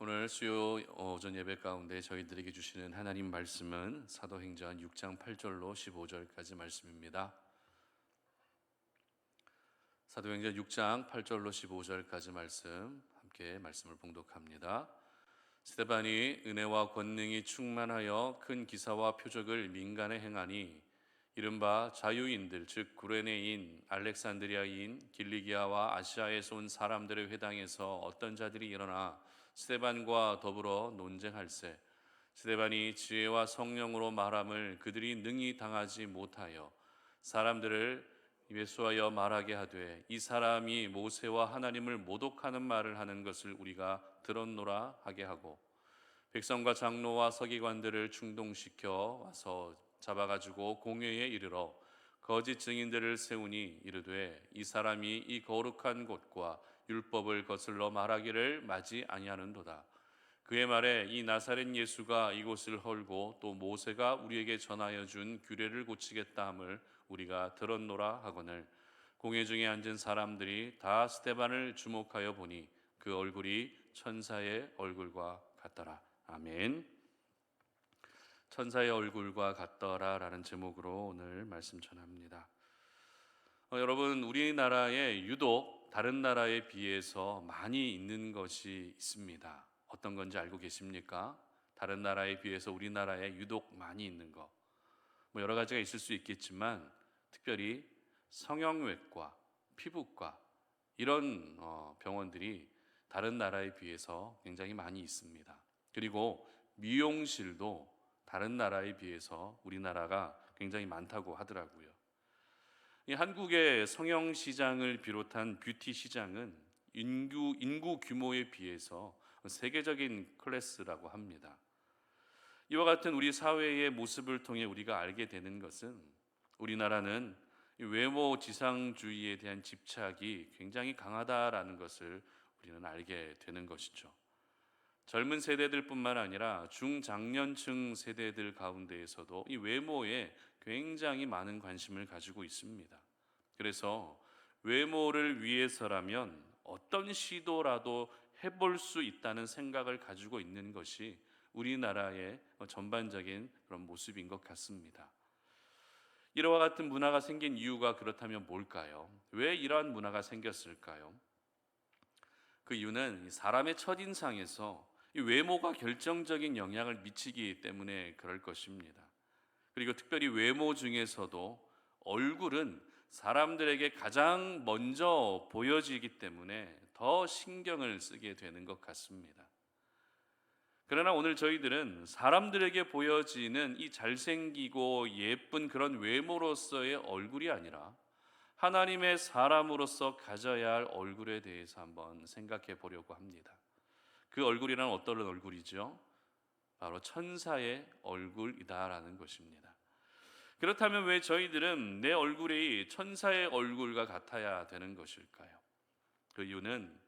오늘 수요 오전 예배 가운데 저희들에게 주시는 하나님 말씀은 사도행전 6장 8절로 15절까지 말씀입니다. 사도행전 6장 8절로 15절까지 말씀 함께 말씀을 봉독합니다. 스데반이 은혜와 권능이 충만하여 큰 기사와 표적을 민간에 행하니 이른바 자유인들 즉 구레네인, 알렉산드리아인, 길리기아와 아시아에서 온 사람들의 회당에서 어떤 자들이 일어나 스데반과 더불어 논쟁할세. 스데반이 지혜와 성령으로 말함을 그들이 능히 당하지 못하여 사람들을 예수하여 말하게 하되 이 사람이 모세와 하나님을 모독하는 말을 하는 것을 우리가 들었노라 하게 하고 백성과 장로와 서기관들을 충동시켜 와서 잡아가지고 공회에 이르러 거짓 증인들을 세우니 이르되 이 사람이 이 거룩한 곳과 율법을 거슬러 말하기를 마지 아니하는도다. 그의 말에 이 나사렛 예수가 이곳을 헐고 또 모세가 우리에게 전하여 준 규례를 고치겠다 함을 우리가 들었노라 하거늘 공회 중에 앉은 사람들이 다 스데반을 주목하여 보니 그 얼굴이 천사의 얼굴과 같더라. 아멘. 천사의 얼굴과 같더라라는 제목으로 오늘 말씀 전합니다. 여러분, 우리나라에 유독 다른 나라에 비해서 많이 있는 것이 있습니다. 어떤 건지 알고 계십니까? 다른 나라에 비해서 우리나라에 유독 많이 있는 거. 여러 가지가 있을 수 있겠지만 특별히 성형외과, 피부과 이런 병원들이 다른 나라에 비해서 굉장히 많이 있습니다. 그리고 미용실도 다른 나라에 비해서 우리나라가 굉장히 많다고 하더라고요. 이 한국의 성형 시장을 비롯한 뷰티 시장은 인구 규모에 비해서 세계적인 클래스라고 합니다. 이와 같은 우리 사회의 모습을 통해 우리가 알게 되는 것은 우리나라는 외모 지상주의에 대한 집착이 굉장히 강하다라는 것을 우리는 알게 되는 것이죠. 젊은 세대들뿐만 아니라 중장년층 세대들 가운데에서도 이 외모에 굉장히 많은 관심을 가지고 있습니다. 그래서 외모를 위해서라면 어떤 시도라도 해볼 수 있다는 생각을 가지고 있는 것이 우리나라의 전반적인 그런 모습인 것 같습니다. 이와 같은 문화가 생긴 이유가 그렇다면 뭘까요? 왜 이러한 문화가 생겼을까요? 그 이유는 사람의 첫인상에서 이 외모가 결정적인 영향을 미치기 때문에 그럴 것입니다. 그리고 특별히 외모 중에서도 얼굴은 사람들에게 가장 먼저 보여지기 때문에 더 신경을 쓰게 되는 것 같습니다. 그러나 오늘 저희들은 사람들에게 보여지는 이 잘생기고 예쁜 그런 외모로서의 얼굴이 아니라 하나님의 사람으로서 가져야 할 얼굴에 대해서 한번 생각해 보려고 합니다. 그 얼굴이란 어떤 얼굴이죠? 바로 천사의 얼굴이다라는 것입니다. 그렇다면 왜 저희들은 내 얼굴이 천사의 얼굴과 같아야 되는 것일까요? 그 이유는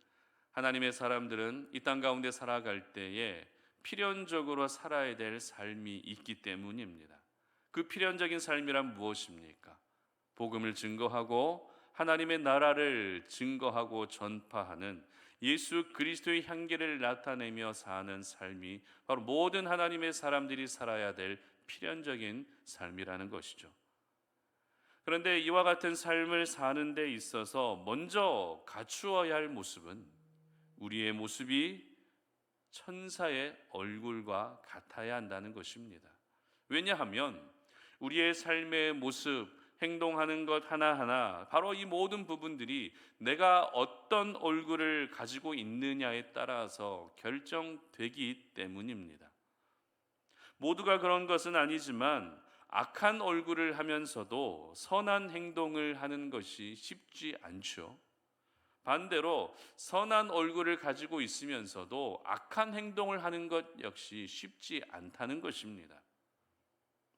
하나님의 사람들은 이 땅 가운데 살아갈 때에 필연적으로 살아야 될 삶이 있기 때문입니다. 그 필연적인 삶이란 무엇입니까? 복음을 증거하고 하나님의 나라를 증거하고 전파하는 예수 그리스도의 향기를 나타내며 사는 삶이 바로 모든 하나님의 사람들이 살아야 될 필연적인 삶이라는 것이죠. 그런데 이와 같은 삶을 사는 데 있어서 먼저 갖추어야 할 모습은 우리의 모습이 천사의 얼굴과 같아야 한다는 것입니다. 왜냐하면 우리의 삶의 모습, 행동하는 것 하나하나 바로 이 모든 부분들이 내가 어떤 얼굴을 가지고 있느냐에 따라서 결정되기 때문입니다. 모두가 그런 것은 아니지만 악한 얼굴을 하면서도 선한 행동을 하는 것이 쉽지 않죠. 반대로 선한 얼굴을 가지고 있으면서도 악한 행동을 하는 것 역시 쉽지 않다는 것입니다.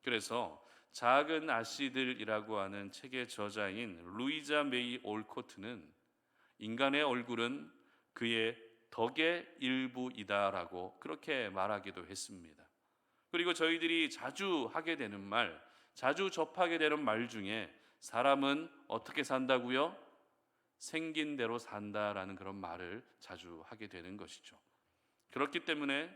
그래서 작은 아씨들이라고 하는 책의 저자인 루이자 메이 올코트는 인간의 얼굴은 그의 덕의 일부이다라고 그렇게 말하기도 했습니다. 그리고 저희들이 자주 하게 되는 말, 자주 접하게 되는 말 중에 사람은 어떻게 산다고요? 생긴 대로 산다라는 그런 말을 자주 하게 되는 것이죠. 그렇기 때문에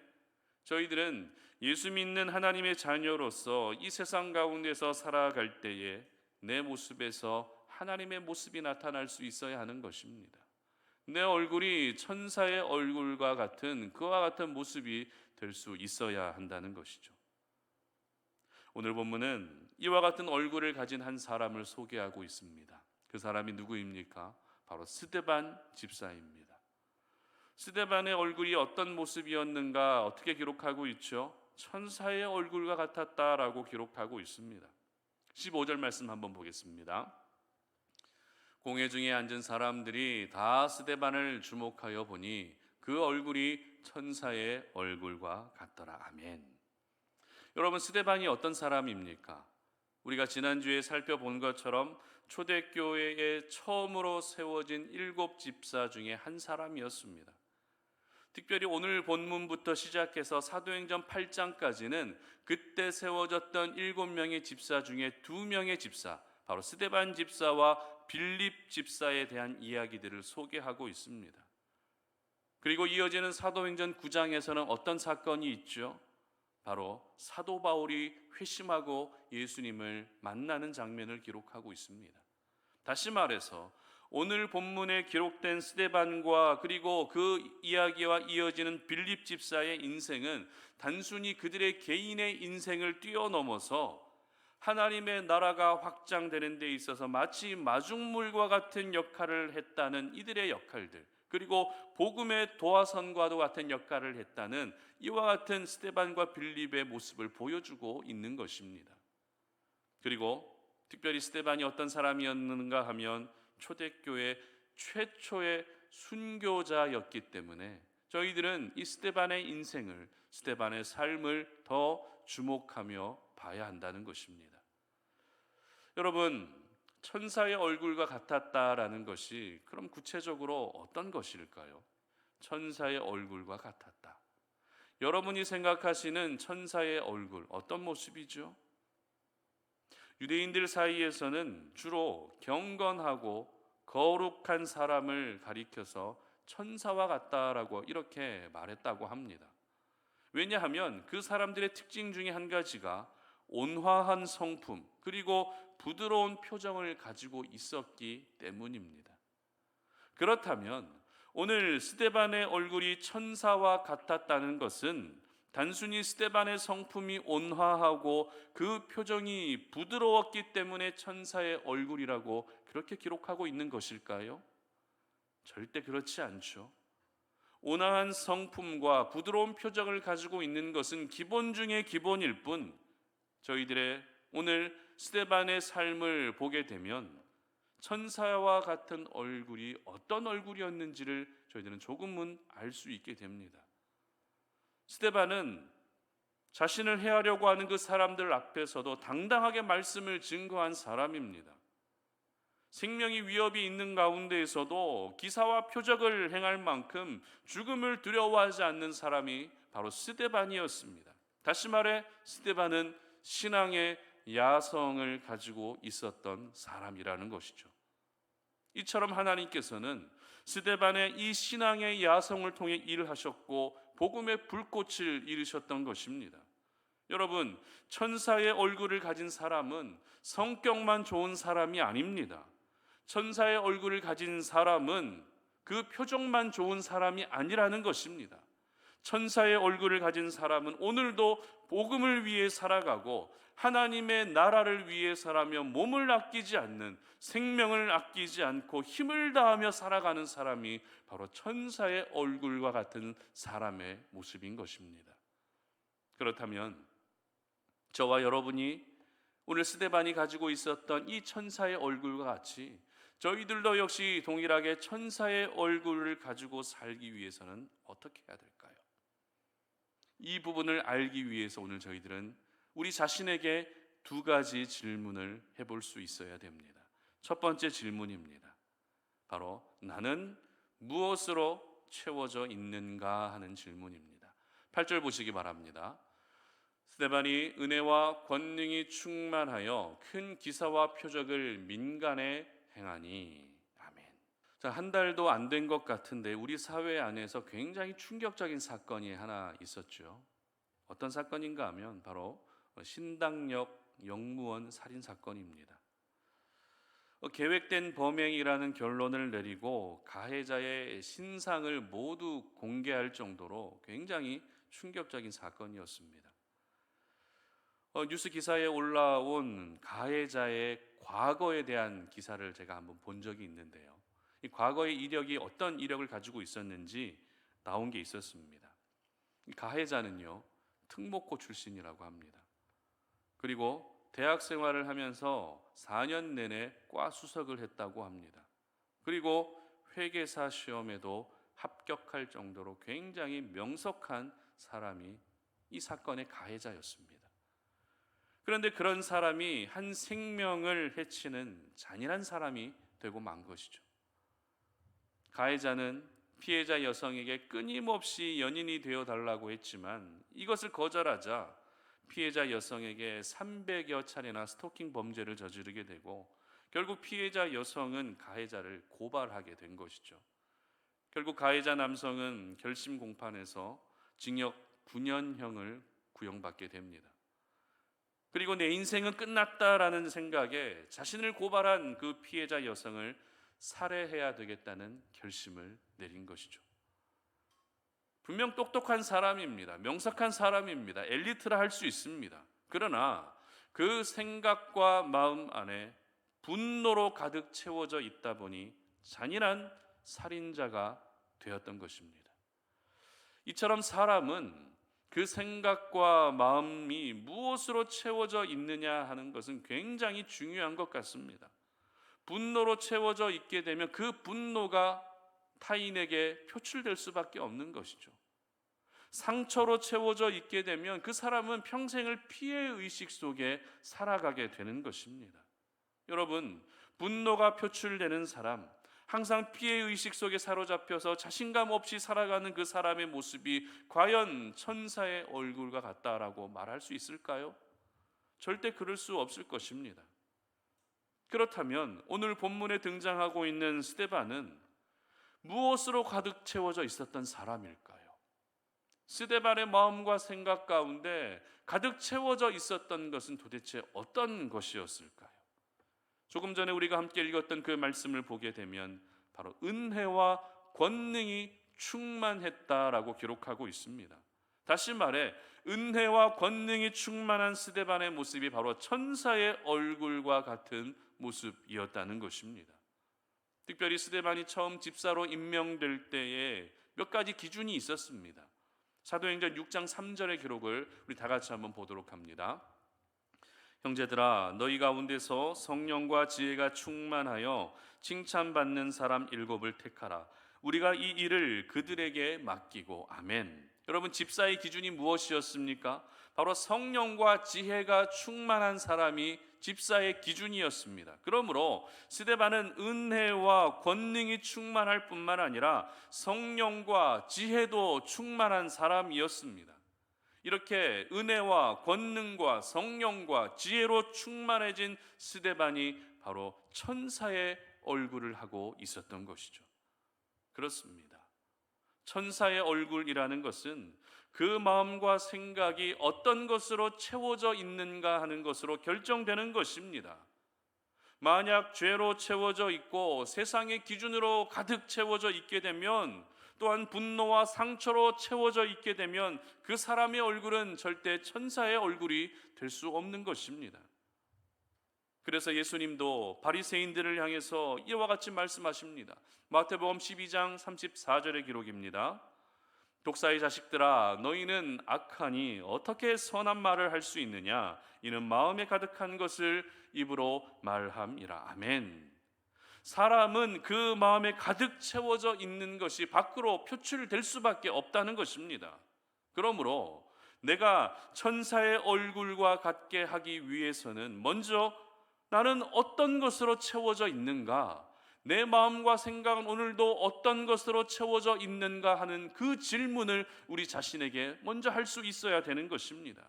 저희들은 예수 믿는 하나님의 자녀로서 이 세상 가운데서 살아갈 때에 내 모습에서 하나님의 모습이 나타날 수 있어야 하는 것입니다. 내 얼굴이 천사의 얼굴과 같은 그와 같은 모습이 될 수 있어야 한다는 것이죠. 오늘 본문은 이와 같은 얼굴을 가진 한 사람을 소개하고 있습니다. 그 사람이 누구입니까? 바로 스데반 집사입니다. 스데반의 얼굴이 어떤 모습이었는가 어떻게 기록하고 있죠? 천사의 얼굴과 같았다라고 기록하고 있습니다. 15절 말씀 한번 보겠습니다. 공회 중에 앉은 사람들이 다 스데반을 주목하여 보니 그 얼굴이 천사의 얼굴과 같더라. 아멘. 여러분, 스데반이 어떤 사람입니까? 우리가 지난주에 살펴본 것처럼 초대교회에 처음으로 세워진 7 집사 중에 한 사람이었습니다. 특별히 오늘 본문부터 시작해서 사도행전 8장까지는 그때 세워졌던 7명의 집사 중에 2명의 집사, 바로 스데반 집사와 빌립 집사에 대한 이야기들을 소개하고 있습니다. 그리고 이어지는 사도행전 9장에서는 어떤 사건이 있죠? 바로 사도 바울이 회심하고 예수님을 만나는 장면을 기록하고 있습니다. 다시 말해서 오늘 본문에 기록된 스데반과 그리고 그 이야기와 이어지는 빌립 집사의 인생은 단순히 그들의 개인의 인생을 뛰어넘어서 하나님의 나라가 확장되는 데 있어서 마치 마중물과 같은 역할을 했다는 이들의 역할들, 그리고 복음의 도화선과도 같은 역할을 했다는 이와 같은 스데반과 빌립의 모습을 보여주고 있는 것입니다. 그리고 특별히 스데반이 어떤 사람이었는가 하면 초대교회 최초의 순교자였기 때문에 저희들은 이 스데반의 인생을, 스데반의 삶을 더 주목하며 봐야 한다는 것입니다. 여러분, 천사의 얼굴과 같았다라는 것이 그럼 구체적으로 어떤 것일까요? 천사의 얼굴과 같았다. 여러분이 생각하시는 천사의 얼굴 어떤 모습이죠? 유대인들 사이에서는 주로 경건하고 거룩한 사람을 가리켜서 천사와 같다라고 이렇게 말했다고 합니다. 왜냐하면 그 사람들의 특징 중에 한 가지가 온화한 성품 그리고 부드러운 표정을 가지고 있었기 때문입니다. 그렇다면 오늘 스데반의 얼굴이 천사와 같았다는 것은 단순히 스데반의 성품이 온화하고 그 표정이 부드러웠기 때문에 천사의 얼굴이라고 그렇게 기록하고 있는 것일까요? 절대 그렇지 않죠. 온화한 성품과 부드러운 표정을 가지고 있는 것은 기본 중에 기본일 뿐, 저희들의 오늘 스데반의 삶을 보게 되면 천사와 같은 얼굴이 어떤 얼굴이었는지를 저희들은 조금은 알 수 있게 됩니다. 스데반은 자신을 해하려고 하는 그 사람들 앞에서도 당당하게 말씀을 증거한 사람입니다. 생명이 위협이 있는 가운데에서도 기사와 표적을 행할 만큼 죽음을 두려워하지 않는 사람이 바로 스데반이었습니다. 다시 말해 스데반은 신앙의 야성을 가지고 있었던 사람이라는 것이죠. 이처럼 하나님께서는 스데반의 이 신앙의 야성을 통해 일을 하셨고 복음의 불꽃을 이루셨던 것입니다. 여러분, 천사의 얼굴을 가진 사람은 성격만 좋은 사람이 아닙니다. 천사의 얼굴을 가진 사람은 그 표정만 좋은 사람이 아니라는 것입니다. 천사의 얼굴을 가진 사람은 오늘도 복음을 위해 살아가고 하나님의 나라를 위해 살아며 몸을 아끼지 않는, 생명을 아끼지 않고 힘을 다하며 살아가는 사람이 바로 천사의 얼굴과 같은 사람의 모습인 것입니다. 그렇다면 저와 여러분이 오늘 스데반이 가지고 있었던 이 천사의 얼굴과 같이 저희들도 역시 동일하게 천사의 얼굴을 가지고 살기 위해서는 어떻게 해야 될까요? 이 부분을 알기 위해서 오늘 저희들은 우리 자신에게 2가지 질문을 해볼 수 있어야 됩니다. 첫 번째 질문입니다. 바로 나는 무엇으로 채워져 있는가 하는 질문입니다. 8절 보시기 바랍니다. 스데반이 은혜와 권능이 충만하여 큰 기사와 표적을 민간에 행하니. 아멘. 자, 한 달도 안 된 것 같은데 우리 사회 안에서 굉장히 충격적인 사건이 하나 있었죠. 어떤 사건인가 하면 바로 신당역 영무원 살인 사건입니다. 계획된 범행이라는 결론을 내리고 가해자의 신상을 모두 공개할 정도로 굉장히 충격적인 사건이었습니다. 뉴스 기사에 올라온 가해자의 과거에 대한 기사를 제가 한번 본 적이 있는데요. 이 과거의 이력이 어떤 이력을 가지고 있었는지 나온 게 있었습니다. 이 가해자는요, 특목고 출신이라고 합니다. 그리고 대학 생활을 하면서 4년 내내 과 수석을 했다고 합니다. 그리고 회계사 시험에도 합격할 정도로 굉장히 명석한 사람이 이 사건의 가해자였습니다. 그런데 그런 사람이 한 생명을 해치는 잔인한 사람이 되고 만 것이죠. 가해자는 피해자 여성에게 끊임없이 연인이 되어 달라고 했지만 이것을 거절하자 피해자 여성에게 300여 차례나 스토킹 범죄를 저지르게 되고 결국 피해자 여성은 가해자를 고발하게 된 것이죠. 결국 가해자 남성은 결심 공판에서 징역 9년형을 구형받게 됩니다. 그리고 내 인생은 끝났다라는 생각에 자신을 고발한 그 피해자 여성을 살해해야 되겠다는 결심을 내린 것이죠. 분명 똑똑한 사람입니다. 명석한 사람입니다. 엘리트라 할 수 있습니다. 그러나 그 생각과 마음 안에 분노로 가득 채워져 있다 보니 잔인한 살인자가 되었던 것입니다. 이처럼 사람은 그 생각과 마음이 무엇으로 채워져 있느냐 하는 것은 굉장히 중요한 것 같습니다. 분노로 채워져 있게 되면 그 분노가 타인에게 표출될 수밖에 없는 것이죠. 상처로 채워져 있게 되면 그 사람은 평생을 피해의식 속에 살아가게 되는 것입니다. 여러분, 분노가 표출되는 사람, 항상 피해의식 속에 사로잡혀서 자신감 없이 살아가는 그 사람의 모습이 과연 천사의 얼굴과 같다라고 말할 수 있을까요? 절대 그럴 수 없을 것입니다. 그렇다면 오늘 본문에 등장하고 있는 스데반은 무엇으로 가득 채워져 있었던 사람일까요? 스데반의 마음과 생각 가운데 가득 채워져 있었던 것은 도대체 어떤 것이었을까요? 조금 전에 우리가 함께 읽었던 그 말씀을 보게 되면 바로 은혜와 권능이 충만했다라고 기록하고 있습니다. 다시 말해 은혜와 권능이 충만한 스데반의 모습이 바로 천사의 얼굴과 같은 모습이었다는 것입니다. 특별히 스데반이 처음 집사로 임명될 때에 몇 가지 기준이 있었습니다. 사도행전 6장 3절의 기록을 우리 다 같이 한번 보도록 합니다. 형제들아, 너희 가운데서 성령과 지혜가 충만하여 칭찬받는 사람 7을 택하라. 우리가 이 일을 그들에게 맡기고. 아멘. 여러분, 집사의 기준이 무엇이었습니까? 바로 성령과 지혜가 충만한 사람이 집사의 기준이었습니다. 그러므로 스데반은 은혜와 권능이 충만할 뿐만 아니라 성령과 지혜도 충만한 사람이었습니다. 이렇게 은혜와 권능과 성령과 지혜로 충만해진 스데반이 바로 천사의 얼굴을 하고 있었던 것이죠. 그렇습니다. 천사의 얼굴이라는 것은 그 마음과 생각이 어떤 것으로 채워져 있는가 하는 것으로 결정되는 것입니다. 만약 죄로 채워져 있고 세상의 기준으로 가득 채워져 있게 되면, 또한 분노와 상처로 채워져 있게 되면 그 사람의 얼굴은 절대 천사의 얼굴이 될 수 없는 것입니다. 그래서 예수님도 바리새인들을 향해서 이와 같이 말씀하십니다. 마태복음 12장 34절의 기록입니다. 독사의 자식들아, 너희는 악하니 어떻게 선한 말을 할 수 있느냐? 이는 마음에 가득한 것을 입으로 말함이라. 아멘. 사람은 그 마음에 가득 채워져 있는 것이 밖으로 표출될 수밖에 없다는 것입니다. 그러므로 내가 천사의 얼굴과 같게 하기 위해서는 먼저 나는 어떤 것으로 채워져 있는가? 내 마음과 생각은 오늘도 어떤 것으로 채워져 있는가 하는 그 질문을 우리 자신에게 먼저 할 수 있어야 되는 것입니다.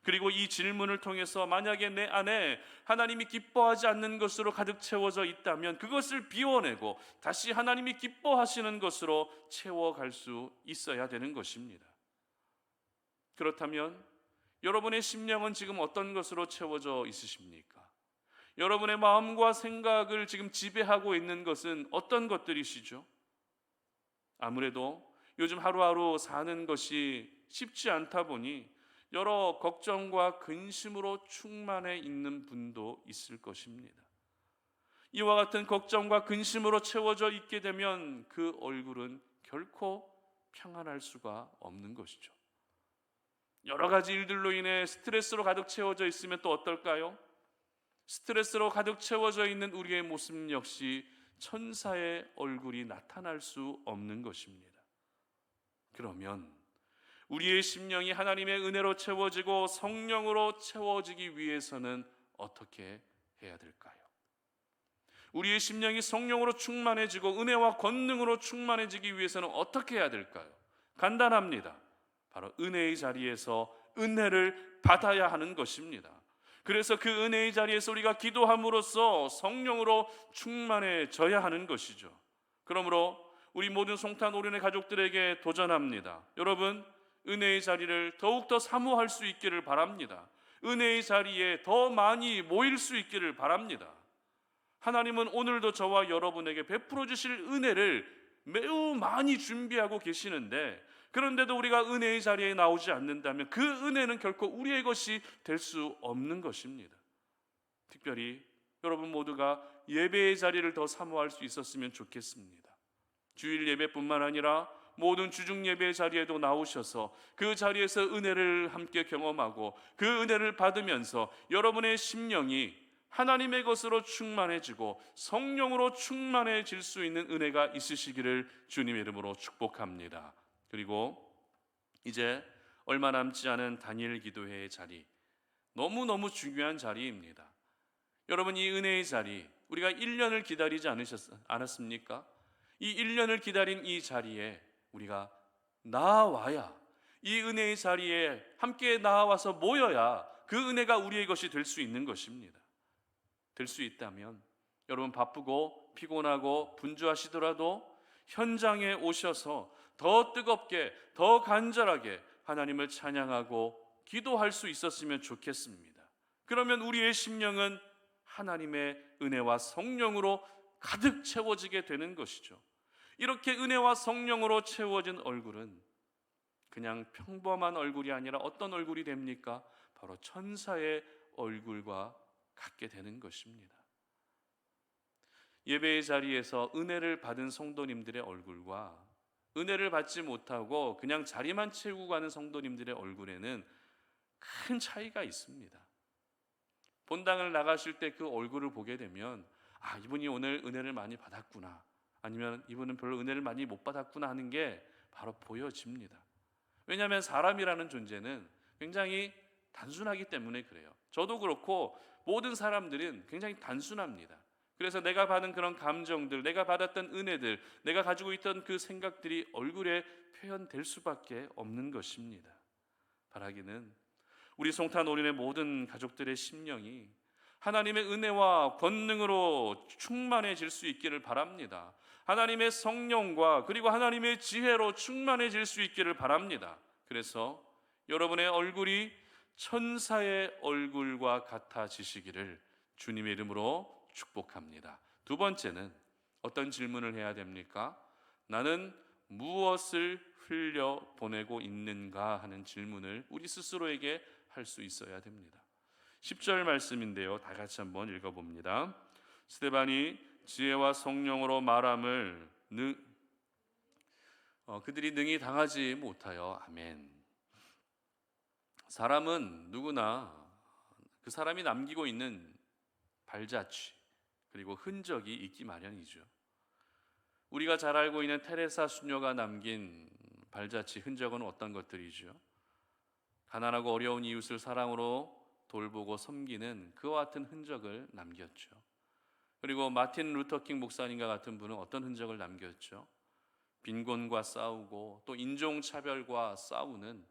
그리고 이 질문을 통해서 만약에 내 안에 하나님이 기뻐하지 않는 것으로 가득 채워져 있다면 그것을 비워내고 다시 하나님이 기뻐하시는 것으로 채워갈 수 있어야 되는 것입니다. 그렇다면 여러분의 심령은 지금 어떤 것으로 채워져 있으십니까? 여러분의 마음과 생각을 지금 지배하고 있는 것은 어떤 것들이시죠? 아무래도 요즘 하루하루 사는 것이 쉽지 않다 보니 여러 걱정과 근심으로 충만해 있는 분도 있을 것입니다. 이와 같은 걱정과 근심으로 채워져 있게 되면 그 얼굴은 결코 평안할 수가 없는 것이죠. 여러 가지 일들로 인해 스트레스로 가득 채워져 있으면 또 어떨까요? 스트레스로 가득 채워져 있는 우리의 모습 역시 천사의 얼굴이 나타날 수 없는 것입니다. 그러면 우리의 심령이 하나님의 은혜로 채워지고 성령으로 채워지기 위해서는 어떻게 해야 될까요? 우리의 심령이 성령으로 충만해지고 은혜와 권능으로 충만해지기 위해서는 어떻게 해야 될까요? 간단합니다. 바로 은혜의 자리에서 은혜를 받아야 하는 것입니다. 그래서 그 은혜의 자리에서 우리가 기도함으로써 성령으로 충만해져야 하는 것이죠. 그러므로 우리 모든 송탄 오륜의 가족들에게 도전합니다. 여러분, 은혜의 자리를 더욱더 사모할 수 있기를 바랍니다. 은혜의 자리에 더 많이 모일 수 있기를 바랍니다. 하나님은 오늘도 저와 여러분에게 베풀어 주실 은혜를 매우 많이 준비하고 계시는데, 그런데도 우리가 은혜의 자리에 나오지 않는다면 그 은혜는 결코 우리의 것이 될 수 없는 것입니다. 특별히 여러분 모두가 예배의 자리를 더 사모할 수 있었으면 좋겠습니다. 주일 예배뿐만 아니라 모든 주중 예배 자리에도 나오셔서 그 자리에서 은혜를 함께 경험하고 그 은혜를 받으면서 여러분의 심령이 하나님의 것으로 충만해지고 성령으로 충만해질 수 있는 은혜가 있으시기를 주님의 이름으로 축복합니다. 그리고 이제 얼마 남지 않은 다니엘 기도회의 자리, 너무너무 중요한 자리입니다. 여러분, 이 은혜의 자리, 우리가 1년을 기다리지 않았습니까? 이 1년을 기다린 이 자리에 우리가 나와야, 이 은혜의 자리에 함께 나와서 모여야 그 은혜가 우리의 것이 될 수 있는 것입니다. 될 수 있다면 여러분, 바쁘고 피곤하고 분주하시더라도 현장에 오셔서 더 뜨겁게, 더 간절하게 하나님을 찬양하고 기도할 수 있었으면 좋겠습니다. 그러면 우리의 심령은 하나님의 은혜와 성령으로 가득 채워지게 되는 것이죠. 이렇게 은혜와 성령으로 채워진 얼굴은 그냥 평범한 얼굴이 아니라 어떤 얼굴이 됩니까? 바로 천사의 얼굴과 같게 되는 것입니다. 예배의 자리에서 은혜를 받은 성도님들의 얼굴과 은혜를 받지 못하고 그냥 자리만 채우고 가는 성도님들의 얼굴에는 큰 차이가 있습니다. 본당을 나가실 때 그 얼굴을 보게 되면, 아, 이분이 오늘 은혜를 많이 받았구나, 아니면 이분은 별로 은혜를 많이 못 받았구나 하는 게 바로 보여집니다. 왜냐하면 사람이라는 존재는 굉장히 단순하기 때문에 그래요. 저도 그렇고 모든 사람들은 굉장히 단순합니다. 그래서 내가 받은 그런 감정들, 내가 받았던 은혜들, 내가 가지고 있던 그 생각들이 얼굴에 표현될 수밖에 없는 것입니다. 바라기는 우리 송탄 오륜의 모든 가족들의 심령이 하나님의 은혜와 권능으로 충만해질 수 있기를 바랍니다. 하나님의 성령과 그리고 하나님의 지혜로 충만해질 수 있기를 바랍니다. 그래서 여러분의 얼굴이 천사의 얼굴과 같아지시기를 주님의 이름으로 축복합니다. 두 번째는 어떤 질문을 해야 됩니까? 나는 무엇을 흘려보내고 있는가 하는 질문을 우리 스스로에게 할 수 있어야 됩니다. 10절 말씀인데요, 다 같이 한번 읽어봅니다. 스데반이 지혜와 성령으로 말함을 그들이 능히 당하지 못하여. 아멘. 사람은 누구나 그 사람이 남기고 있는 발자취 그리고 흔적이 있기 마련이죠. 우리가 잘 알고 있는 테레사 수녀가 남긴 발자취 흔적은 어떤 것들이죠? 가난하고 어려운 이웃을 사랑으로 돌보고 섬기는 그와 같은 흔적을 남겼죠. 그리고 마틴 루터킹 목사님과 같은 분은 어떤 흔적을 남겼죠? 빈곤과 싸우고 또 인종차별과 싸우는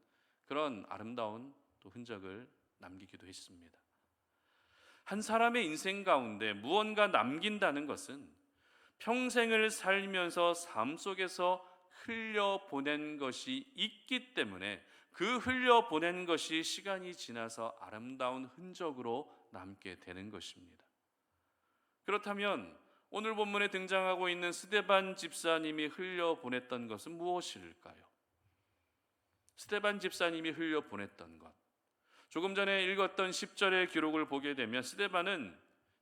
그런 아름다운 또 흔적을 남기기도 했습니다. 한 사람의 인생 가운데 무언가 남긴다는 것은 평생을 살면서 삶 속에서 흘려보낸 것이 있기 때문에 그 흘려보낸 것이 시간이 지나서 아름다운 흔적으로 남게 되는 것입니다. 그렇다면 오늘 본문에 등장하고 있는 스데반 집사님이 흘려보냈던 것은 무엇일까요? 스데반 집사님이 흘려보냈던 것, 조금 전에 읽었던 10절의 기록을 보게 되면 스데반은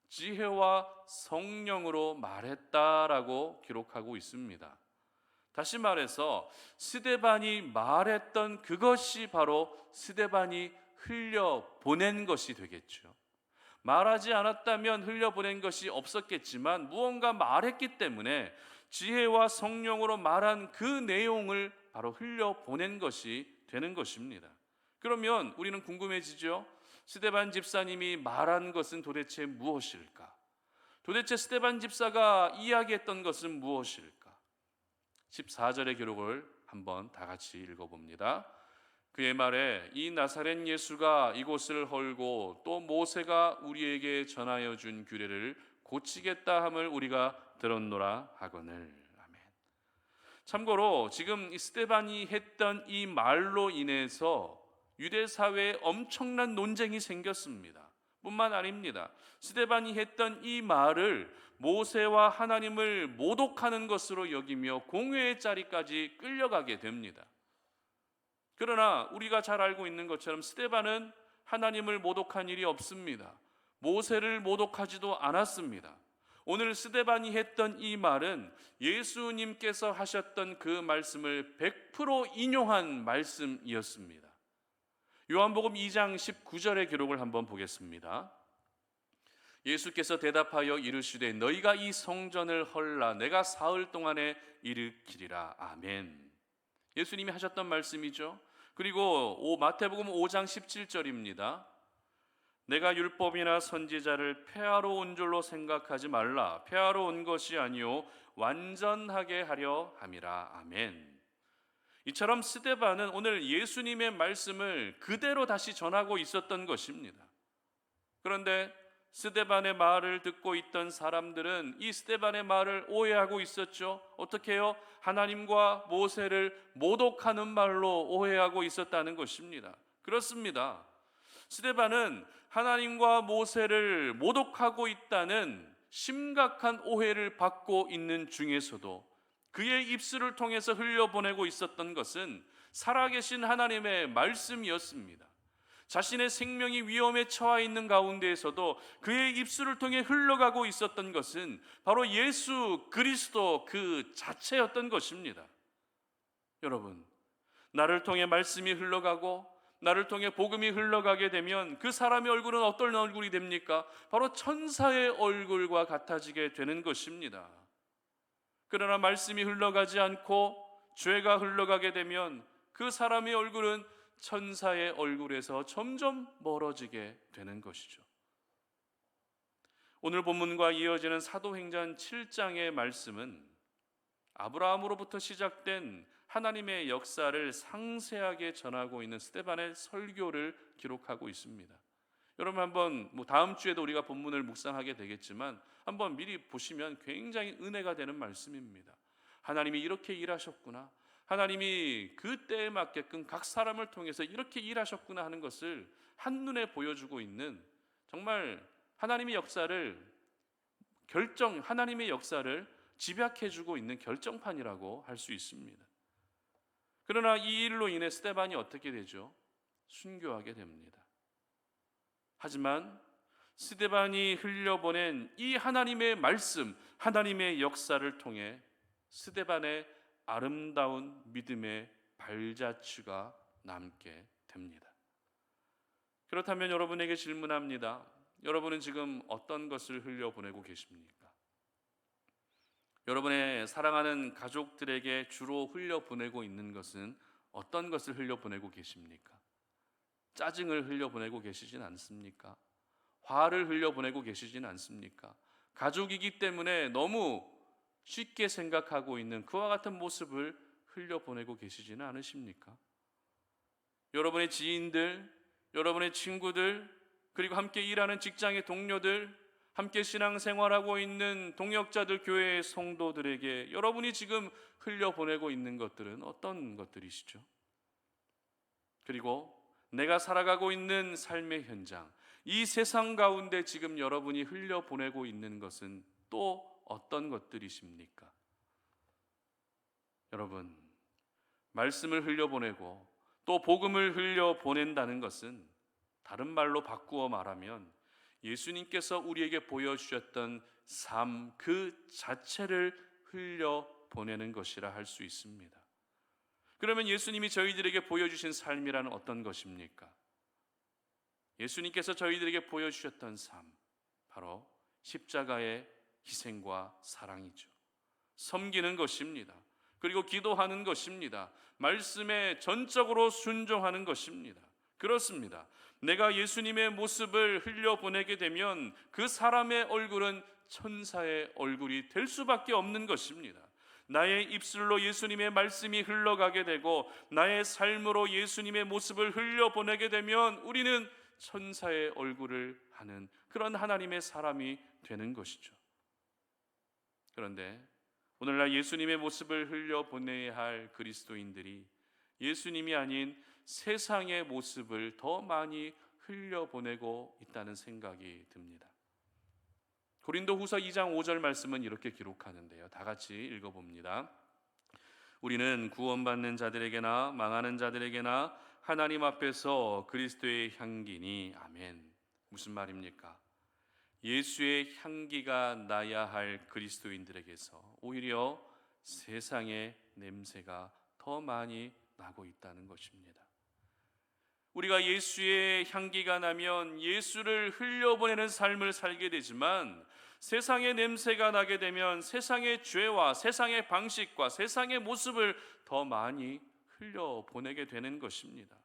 지혜와 성령으로 말했다라고 기록하고 있습니다. 다시 말해서 스데반이 말했던 그것이 바로 스데반이 흘려보낸 것이 되겠죠. 말하지 않았다면 흘려보낸 것이 없었겠지만 무언가 말했기 때문에 지혜와 성령으로 말한 그 내용을 바로 흘려보낸 것이 되는 것입니다. 그러면 우리는 궁금해지죠. 스데반 집사님이 말한 것은 도대체 무엇일까? 도대체 스데반 집사가 이야기했던 것은 무엇일까? 14절의 기록을 한번 다 같이 읽어봅니다. 그의 말에 이 나사렛 예수가 이곳을 헐고 또 모세가 우리에게 전하여 준 규례를 고치겠다 함을 우리가 들었노라 하거늘. 아멘. 참고로 지금 이 스데반이 했던 이 말로 인해서 유대 사회에 엄청난 논쟁이 생겼습니다. 뿐만 아닙니다. 스데반이 했던 이 말을 모세와 하나님을 모독하는 것으로 여기며 공회의 자리까지 끌려가게 됩니다. 그러나 우리가 잘 알고 있는 것처럼 스데반은 하나님을 모독한 일이 없습니다. 모세를 모독하지도 않았습니다. 오늘 스데반이 했던 이 말은 예수님께서 하셨던 그 말씀을 100% 인용한 말씀이었습니다. 요한복음 2장 19절의 기록을 한번 보겠습니다. 예수께서 대답하여 이르시되 너희가 이 성전을 헐라 내가 사흘 동안에 일으키리라. 아멘. 예수님이 하셨던 말씀이죠. 그리고 마태복음 5장 17절입니다. 내가 율법이나 선지자를 폐하러 온 줄로 생각하지 말라. 폐하러 온 것이 아니요 완전하게 하려 함이라. 아멘. 이처럼 스데반은 오늘 예수님의 말씀을 그대로 다시 전하고 있었던 것입니다. 그런데 스데반의 말을 듣고 있던 사람들은 이 스데반의 말을 오해하고 있었죠. 어떻게 해요? 하나님과 모세를 모독하는 말로 오해하고 있었다는 것입니다. 그렇습니다. 스데반은 하나님과 모세를 모독하고 있다는 심각한 오해를 받고 있는 중에서도 그의 입술을 통해서 흘려보내고 있었던 것은 살아계신 하나님의 말씀이었습니다. 자신의 생명이 위험에 처해 있는 가운데에서도 그의 입술을 통해 흘러가고 있었던 것은 바로 예수 그리스도 그 자체였던 것입니다. 여러분, 나를 통해 말씀이 흘러가고 나를 통해 복음이 흘러가게 되면 그 사람의 얼굴은 어떤 얼굴이 됩니까? 바로 천사의 얼굴과 같아지게 되는 것입니다. 그러나 말씀이 흘러가지 않고 죄가 흘러가게 되면 그 사람의 얼굴은 천사의 얼굴에서 점점 멀어지게 되는 것이죠. 오늘 본문과 이어지는 사도행전 7장의 말씀은 아브라함으로부터 시작된 하나님의 역사를 상세하게 전하고 있는 스데반의 설교를 기록하고 있습니다. 여러분 한번 다음 주에도 우리가 본문을 묵상하게 되겠지만 한번 미리 보시면 굉장히 은혜가 되는 말씀입니다. 하나님이 이렇게 일하셨구나, 하나님이 그 때에 맞게끔 각 사람을 통해서 이렇게 일하셨구나 하는 것을 한눈에 보여주고 있는, 정말 하나님의 역사를 집약해주고 있는 결정판이라고 할 수 있습니다. 그러나 이 일로 인해 스데반이 어떻게 되죠? 순교하게 됩니다. 하지만 스데반이 흘려보낸 이 하나님의 말씀, 하나님의 역사를 통해 스데반의 아름다운 믿음의 발자취가 남게 됩니다. 그렇다면 여러분에게 질문합니다. 여러분은 지금 어떤 것을 흘려보내고 계십니까? 여러분의 사랑하는 가족들에게 주로 흘려보내고 있는 것은 어떤 것을 흘려보내고 계십니까? 짜증을 흘려보내고 계시진 않습니까? 화를 흘려보내고 계시진 않습니까? 가족이기 때문에 너무 쉽게 생각하고 있는 그와 같은 모습을 흘려보내고 계시지는 않으십니까? 여러분의 지인들, 여러분의 친구들, 그리고 함께 일하는 직장의 동료들, 함께 신앙생활하고 있는 동역자들, 교회의 성도들에게 여러분이 지금 흘려보내고 있는 것들은 어떤 것들이시죠? 그리고 내가 살아가고 있는 삶의 현장, 이 세상 가운데 지금 여러분이 흘려보내고 있는 것은 또 어떤 것들이십니까? 여러분, 말씀을 흘려보내고 또 복음을 흘려보낸다는 것은 다른 말로 바꾸어 말하면 예수님께서 우리에게 보여주셨던 삶 그 자체를 흘려보내는 것이라 할 수 있습니다. 그러면 예수님이 저희들에게 보여주신 삶이라는 어떤 것입니까? 예수님께서 저희들에게 보여주셨던 삶, 바로 십자가의 희생과 사랑이죠. 섬기는 것입니다. 그리고 기도하는 것입니다. 말씀에 전적으로 순종하는 것입니다. 그렇습니다. 내가 예수님의 모습을 흘려보내게 되면 그 사람의 얼굴은 천사의 얼굴이 될 수밖에 없는 것입니다. 나의 입술로 예수님의 말씀이 흘러가게 되고 나의 삶으로 예수님의 모습을 흘려보내게 되면 우리는 천사의 얼굴을 하는 그런 하나님의 사람이 되는 것이죠. 그런데 오늘날 예수님의 모습을 흘려보내야 할 그리스도인들이 예수님이 아닌 세상의 모습을 더 많이 흘려보내고 있다는 생각이 듭니다. 고린도후서 2장 5절 말씀은 이렇게 기록하는데요. 다 같이 읽어봅니다. 우리는 구원받는 자들에게나 망하는 자들에게나 하나님 앞에서 그리스도의 향기니. 아멘. 무슨 말입니까? 예수의 향기가 나야 할 그리스도인들에게서 오히려 세상의 냄새가 더 많이 나고 있다는 것입니다. 우리가 예수의 향기가 나면 예수를 흘려보내는 삶을 살게 되지만 세상의 냄새가 나게 되면 세상의 죄와 세상의 방식과 세상의 모습을 더 많이 흘려보내게 되는 것입니다.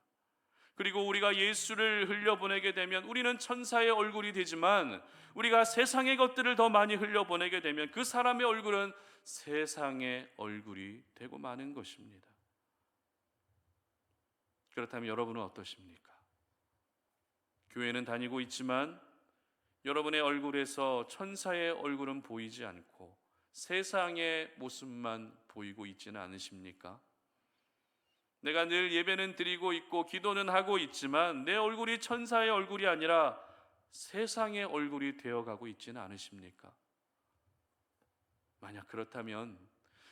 그리고 우리가 예수를 흘려보내게 되면 우리는 천사의 얼굴이 되지만 우리가 세상의 것들을 더 많이 흘려보내게 되면 그 사람의 얼굴은 세상의 얼굴이 되고 마는 것입니다. 그렇다면 여러분은 어떠십니까? 교회는 다니고 있지만 여러분의 얼굴에서 천사의 얼굴은 보이지 않고 세상의 모습만 보이고 있지는 않으십니까? 내가 늘 예배는 드리고 있고 기도는 하고 있지만 내 얼굴이 천사의 얼굴이 아니라 세상의 얼굴이 되어가고 있지는 않으십니까? 만약 그렇다면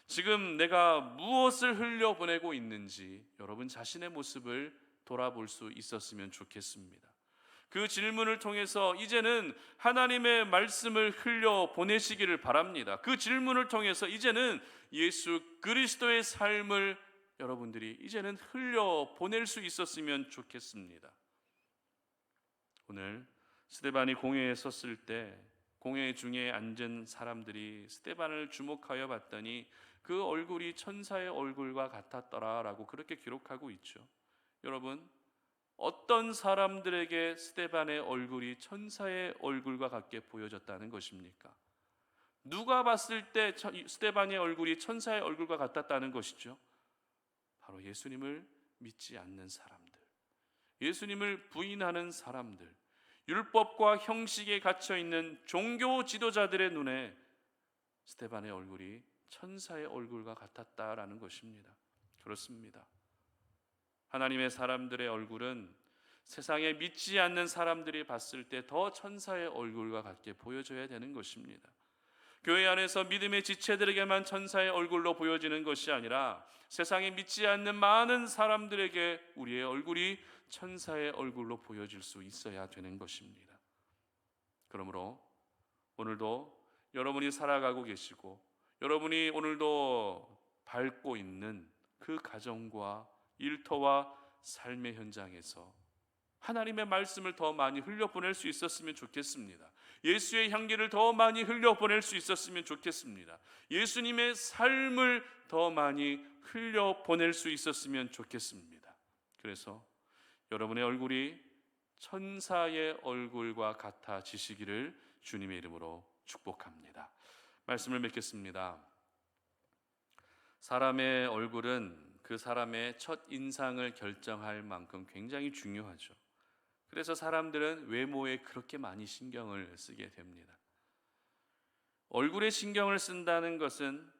지금 내가 무엇을 흘려보내고 있는지 여러분 자신의 모습을 돌아볼 수 있었으면 좋겠습니다. 그 질문을 통해서 이제는 하나님의 말씀을 흘려보내시기를 바랍니다. 그 질문을 통해서 이제는 예수 그리스도의 삶을 여러분들이 이제는 흘려보낼 수 있었으면 좋겠습니다. 오늘 스데반이 공회에 섰을 때 공회 중에 앉은 사람들이 스데반을 주목하여 봤더니 그 얼굴이 천사의 얼굴과 같았더라라고 그렇게 기록하고 있죠. 여러분, 어떤 사람들에게 스데반의 얼굴이 천사의 얼굴과 같게 보여졌다는 것입니까? 누가 봤을 때 스데반의 얼굴이 천사의 얼굴과 같았다는 것이죠? 바로 예수님을 믿지 않는 사람들, 예수님을 부인하는 사람들, 율법과 형식에 갇혀 있는 종교 지도자들의 눈에 스데반의 얼굴이 천사의 얼굴과 같았다라는 것입니다. 그렇습니다. 하나님의 사람들의 얼굴은 세상에 믿지 않는 사람들이 봤을 때 더 천사의 얼굴과 같게 보여져야 되는 것입니다. 교회 안에서 믿음의 지체들에게만 천사의 얼굴로 보여지는 것이 아니라 세상에 믿지 않는 많은 사람들에게 우리의 얼굴이 천사의 얼굴로 보여질 수 있어야 되는 것입니다. 그러므로 오늘도 여러분이 살아가고 계시고 여러분이 오늘도 밟고 있는 그 가정과 일터와 삶의 현장에서 하나님의 말씀을 더 많이 흘려보낼 수 있었으면 좋겠습니다. 예수의 향기를 더 많이 흘려보낼 수 있었으면 좋겠습니다. 예수님의 삶을 더 많이 흘려보낼 수 있었으면 좋겠습니다. 그래서 여러분의 얼굴이 천사의 얼굴과 같아지시기를 주님의 이름으로 축복합니다. 말씀을 맺겠습니다. 사람의 얼굴은 그 사람의 첫 인상을 결정할 만큼 굉장히 중요하죠. 그래서 사람들은 외모에 그렇게 많이 신경을 쓰게 됩니다. 얼굴에 신경을 쓴다는 것은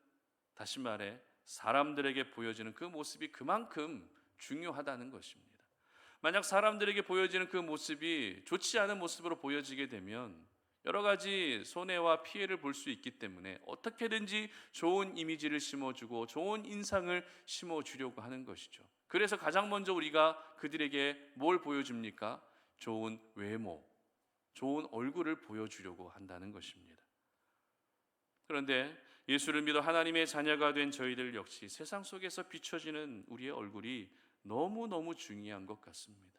다시 말해 사람들에게 보여지는 그 모습이 그만큼 중요하다는 것입니다. 만약 사람들에게 보여지는 그 모습이 좋지 않은 모습으로 보여지게 되면 여러 가지 손해와 피해를 볼 수 있기 때문에 어떻게든지 좋은 이미지를 심어주고 좋은 인상을 심어주려고 하는 것이죠. 그래서 가장 먼저 우리가 그들에게 뭘 보여줍니까? 좋은 외모, 좋은 얼굴을 보여주려고 한다는 것입니다. 그런데 예수를 믿어 하나님의 자녀가 된 저희들 역시 세상 속에서 비춰지는 우리의 얼굴이 너무너무 중요한 것 같습니다.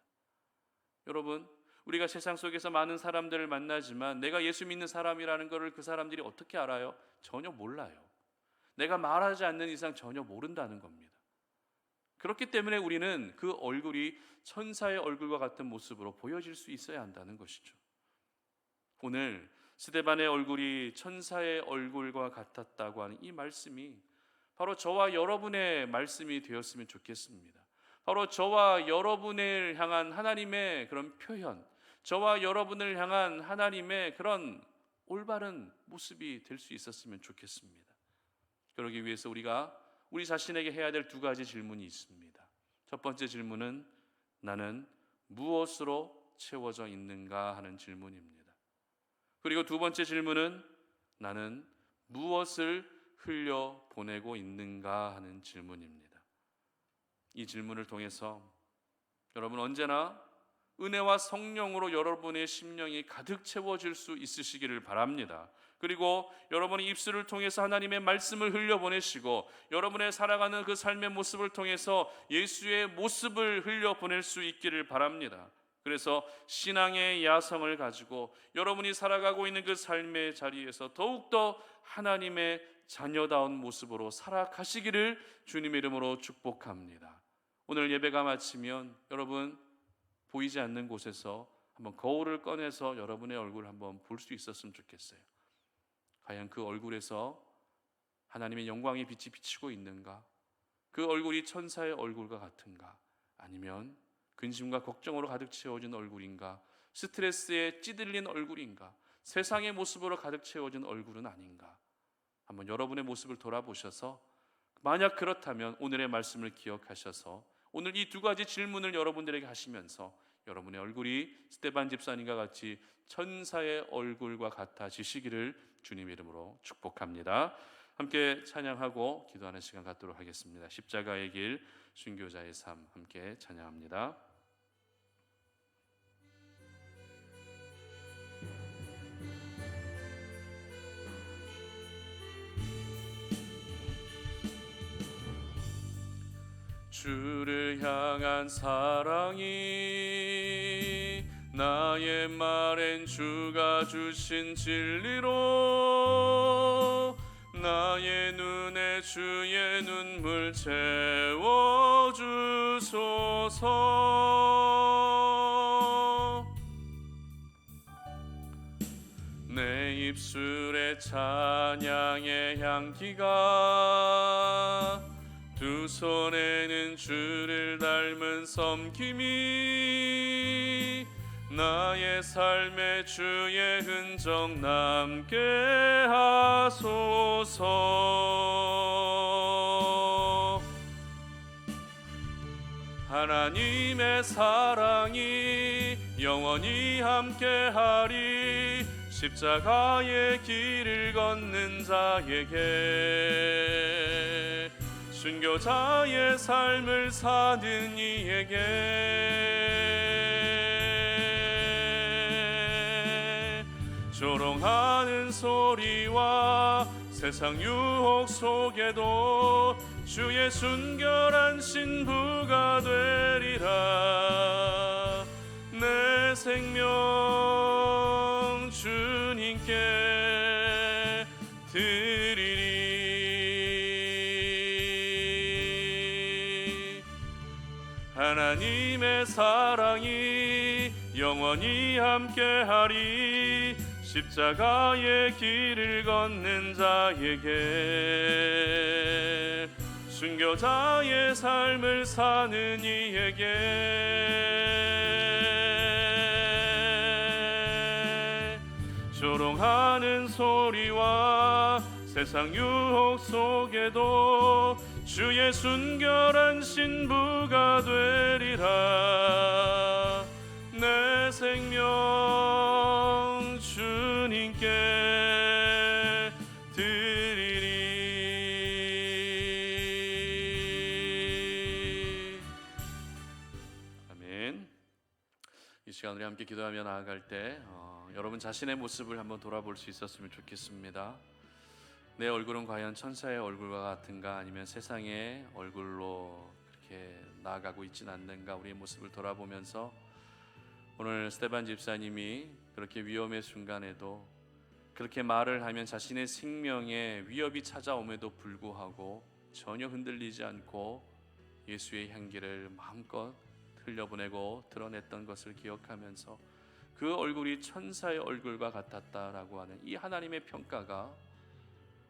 여러분, 우리가 세상 속에서 많은 사람들을 만나지만 내가 예수 믿는 사람이라는 것을 그 사람들이 어떻게 알아요? 전혀 몰라요. 내가 말하지 않는 이상 전혀 모른다는 겁니다. 그렇기 때문에 우리는 그 얼굴이 천사의 얼굴과 같은 모습으로 보여질 수 있어야 한다는 것이죠. 오늘 스데반의 얼굴이 천사의 얼굴과 같았다고 하는 이 말씀이 바로 저와 여러분의 말씀이 되었으면 좋겠습니다. 바로 저와 여러분을 향한 하나님의 그런 표현, 저와 여러분을 향한 하나님의 그런 올바른 모습이 될 수 있었으면 좋겠습니다. 그러기 위해서 우리가 우리 자신에게 해야 될 두 가지 질문이 있습니다. 첫 번째 질문은 나는 무엇으로 채워져 있는가 하는 질문입니다. 그리고 두 번째 질문은 나는 무엇을 흘려보내고 있는가 하는 질문입니다. 이 질문을 통해서 여러분 언제나 은혜와 성령으로 여러분의 심령이 가득 채워질 수 있으시기를 바랍니다. 그리고 여러분의 입술을 통해서 하나님의 말씀을 흘려보내시고 여러분의 살아가는 그 삶의 모습을 통해서 예수의 모습을 흘려보낼 수 있기를 바랍니다. 그래서 신앙의 야성을 가지고 여러분이 살아가고 있는 그 삶의 자리에서 더욱더 하나님의 자녀다운 모습으로 살아가시기를 주님의 이름으로 축복합니다. 오늘 예배가 마치면 여러분 보이지 않는 곳에서 한번 거울을 꺼내서 여러분의 얼굴을 한번 볼 수 있었으면 좋겠어요. 과연 그 얼굴에서 하나님의 영광의 빛이 비치고 있는가? 그 얼굴이 천사의 얼굴과 같은가? 아니면 근심과 걱정으로 가득 채워진 얼굴인가? 스트레스에 찌들린 얼굴인가? 세상의 모습으로 가득 채워진 얼굴은 아닌가? 한번 여러분의 모습을 돌아보셔서 만약 그렇다면 오늘의 말씀을 기억하셔서 오늘 이 두 가지 질문을 여러분들에게 하시면서 여러분의 얼굴이 스데반 집사님과 같이 천사의 얼굴과 같아지시기를 주님의 이름으로 축복합니다. 함께 찬양하고 기도하는 시간 갖도록 하겠습니다. 십자가의 길, 순교자의 삶 함께 찬양합니다. 주를 향한 사랑이 나의 말엔 주가 주신 진리로 나의 눈에 주의 눈물 채워주소서. 내 입술에 찬양의 향기가 두 손에는 주를 닮은 섬김이 나의 삶에 주의 흔적 남게 하소서. 하나님의 사랑이 영원히 함께하리. 십자가의 길을 걷는 자에게 순교자의 삶을 사는 이에게 조롱하는 소리와 세상 유혹 속에도 주의 순결한 신부가 되리라. 내 생명 주님께 드리리. 하나님의 사랑이 영원히 함께하리. 십자가의 길을 걷는 자에게 순교자의 삶을 사는 이에게 세상 유혹 속에도 주의 순결한 신부가 되리라. 내 생명 주님께 드리리. 아멘. 이 시간 우리 함께 기도하며 나아갈 때 여러분 자신의 모습을 한번 돌아볼 수 있었으면 좋겠습니다. 내 얼굴은 과연 천사의 얼굴과 같은가, 아니면 세상의 얼굴로 그렇게 나아가고 있지는 않는가, 우리의 모습을 돌아보면서 오늘 스테반 집사님이 그렇게 위험의 순간에도 그렇게 말을 하면 자신의 생명에 위협이 찾아옴에도 불구하고 전혀 흔들리지 않고 예수의 향기를 마음껏 흘려보내고 드러냈던 것을 기억하면서 그 얼굴이 천사의 얼굴과 같았다라고 하는 이 하나님의 평가가